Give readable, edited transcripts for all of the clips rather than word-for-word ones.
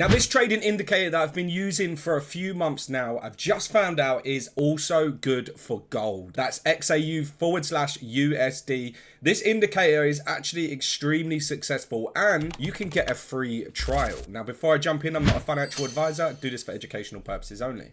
Now, this trading indicator that I've been using for a few months now, I've just found out is also good for gold. That's XAU/USD. This indicator is actually extremely successful and you can get a free trial. Now, before I jump in, I'm not a financial advisor. I do this for educational purposes only.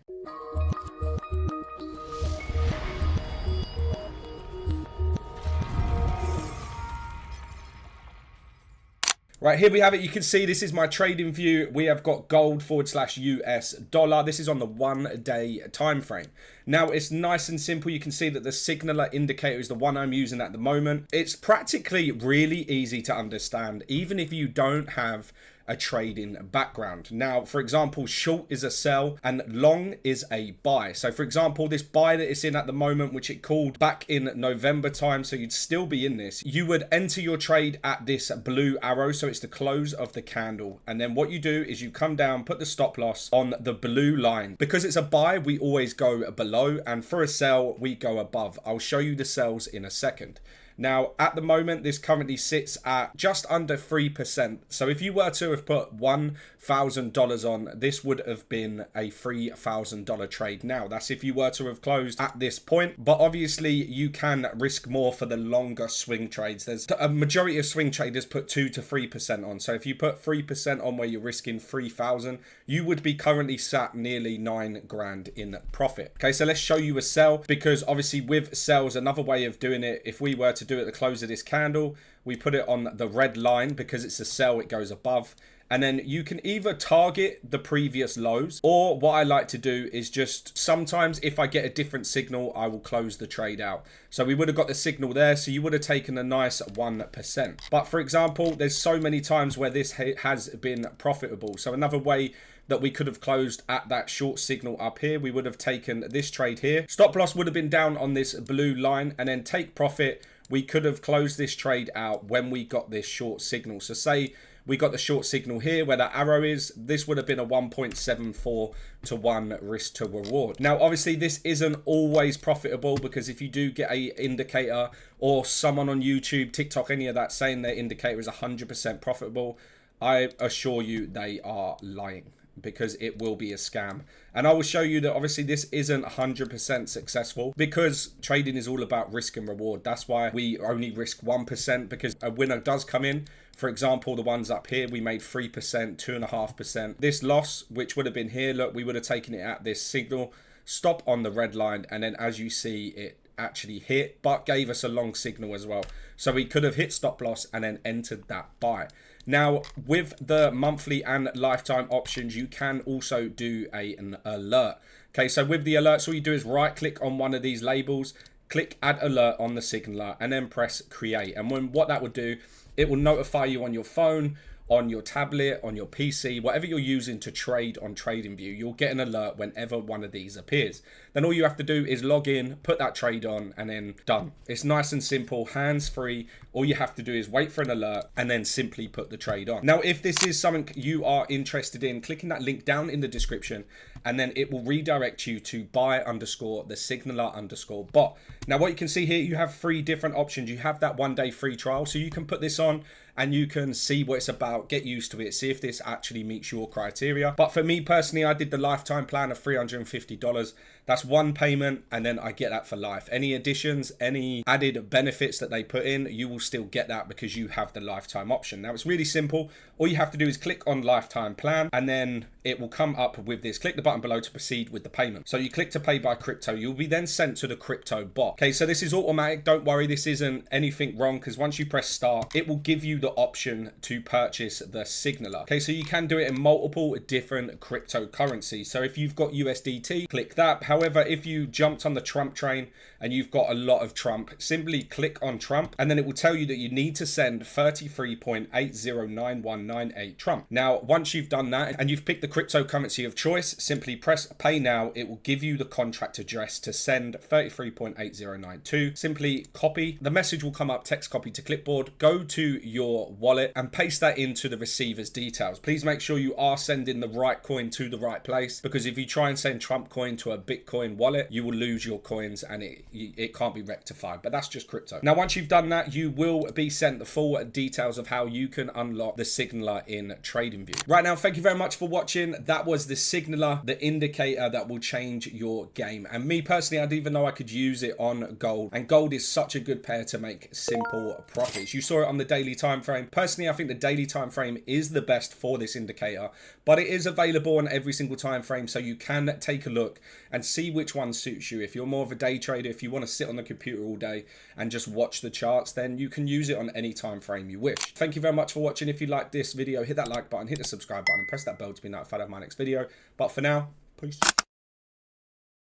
Right, here we have it. You can see this is my trading view. We have got gold/US dollar. This is on the 1 day time frame. Now, it's nice and simple. You can see that the signaler indicator is the one I'm using at the moment. It's practically really easy to understand, even if you don't have a trading background. Now, for example, short is a sell and long is a buy. So for example, this buy that it's in at the moment, which it called back in November time, so you'd still be in this, you would enter your trade at this blue arrow. So it's the close of the candle. And then what you do is you come down, put the stop loss on the blue line. Because it's a buy, we always go below, and for a sell, we go above. I'll show you the sells in a second. Now, at the moment, this currently sits at just under 3%. So if you were to have put $1,000 on, this would have been a $3,000 trade. Now, that's if you were to have closed at this point. But obviously, you can risk more for the longer swing trades. There's a majority of swing traders put 2 to 3% on. So if you put 3% on where you're risking 3,000, you would be currently sat nearly 9 grand in profit. Okay, so let's show you a sell, because obviously with sells, another way of doing it, if we were to do it at the close of this candle, we put it on the red line. Because it's a sell, it goes above, and then you can either target the previous lows, or what I like to do is just sometimes if I get a different signal, I will close the trade out. So we would have got the signal there, so you would have taken a nice 1%. But for example, there's so many times where this has been profitable. So another way that we could have closed at that short signal up here, we would have taken this trade here. Stop loss would have been down on this blue line, and then take profit. We could have closed this trade out when we got this short signal. So say we got the short signal here where that arrow is, this would have been a 1.74 to 1 risk to reward. Now, obviously this isn't always profitable, because if you do get a indicator or someone on YouTube, TikTok, any of that saying their indicator is 100% profitable, I assure you they are lying, because it will be a scam. And I will show you that obviously this isn't 100% successful, because trading is all about risk and reward. That's why we only risk 1%, because a winner does come in. For example, the ones up here, we made 3%, 2.5%. This loss, which would have been here, look, we would have taken it at this signal, stop on the red line, and then as you see, it actually hit, but gave us a long signal as well. So we could have hit stop loss and then entered that buy. Now, with the monthly and lifetime options, you can also do an alert. Okay, so with the alerts, all you do is right click on one of these labels, click add alert on the signaler, and then press create. And what that would do, it will notify you on your phone, on your tablet, on your PC, whatever you're using to trade on TradingView. You'll get an alert whenever one of these appears. Then all you have to do is log in, put that trade on, and then done. It's nice and simple, hands-free. All you have to do is wait for an alert and then simply put the trade on. Now, if this is something you are interested in, clicking that link down in the description, and then it will redirect you to buy_thesignaler_bot. Now, what you can see here, you have 3 different options. You have that 1 day free trial, so you can put this on and you can see what it's about, get used to it, see if this actually meets your criteria. But for me personally, I did the lifetime plan of $350. That's 1 payment, and then I get that for life. Any additions, any added benefits that they put in, you will still get that because you have the lifetime option. Now, it's really simple. All you have to do is click on lifetime plan, and then it will come up with this. Click the button below to proceed with the payment. So you click to pay by crypto. You'll be then sent to the crypto bot. Okay, so this is automatic. Don't worry, this isn't anything wrong, because once you press start, it will give you the option to purchase the signaler. Okay, so you can do it in multiple different cryptocurrencies. So if you've got USDT, click that. However, if you jumped on the Trump train and you've got a lot of Trump, simply click on Trump, and then it will tell you that you need to send 33.809198 Trump. Now, once you've done that and you've picked the cryptocurrency of choice, simply press pay now. It will give you the contract address to send 33.8092. Simply copy. The message will come up, text copy to clipboard. Go to your your wallet and paste that into the receiver's details. Please make sure you are sending the right coin to the right place, because if you try and send Trump coin to a Bitcoin wallet, you will lose your coins and it can't be rectified. But that's just crypto. Now, once you've done that, you will be sent the full details of how you can unlock the signaler in TradingView. Right now, thank you very much for watching. That was the signaler, the indicator that will change your game. And me personally, I didn't even know I could use it on gold. And gold is such a good pair to make simple profits. You saw it on the daily time frame. Personally, I think the daily time frame is the best for this indicator, but it is available on every single time frame, so you can take a look and see which one suits you. If you're more of a day trader, if you want to sit on the computer all day and just watch the charts, then you can use it on any time frame you wish. Thank you very much for watching. If you like this video, hit that like button, hit the subscribe button, and press that bell to be notified of my next video. But for now, peace.